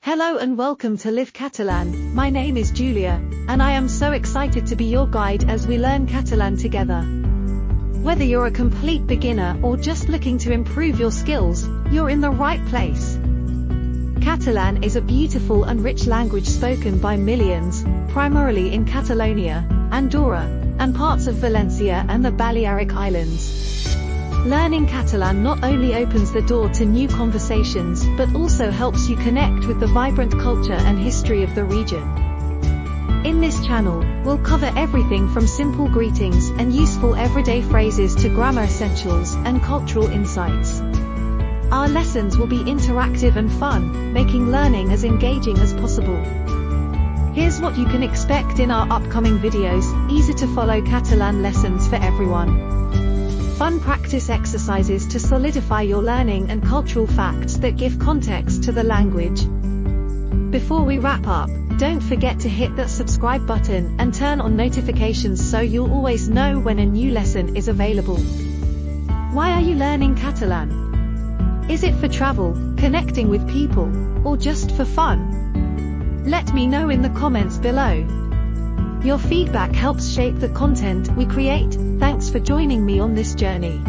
Hello and welcome to Live Catalan. My name is Julia, and I am so excited to be your guide as we learn Catalan together. Whether you're a complete beginner or just looking to improve your skills, you're in the right place. Catalan is a beautiful and rich language spoken by millions, primarily in Catalonia, Andorra, and parts of Valencia and the Balearic Islands. Learning Catalan not only opens the door to new conversations but also helps you connect with the vibrant culture and history of the region. In this channel, we'll cover everything from simple greetings and useful everyday phrases to grammar essentials and cultural insights. Our lessons will be interactive and fun, making learning as engaging as possible. Here's what you can expect in our upcoming videos: easy to follow Catalan lessons for everyone. Fun practice exercises to solidify your learning and cultural facts that give context to the language. Before we wrap up, don't forget to hit that subscribe button and turn on notifications so you'll always know when a new lesson is available. Why are you learning Catalan? Is it for travel, connecting with people, or just for fun? Let me know in the comments below. Your feedback helps shape the content we create. Thanks for joining me on this journey.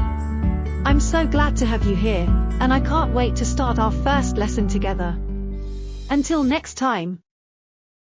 I'm so glad to have you here, and I can't wait to start our first lesson together. Until next time.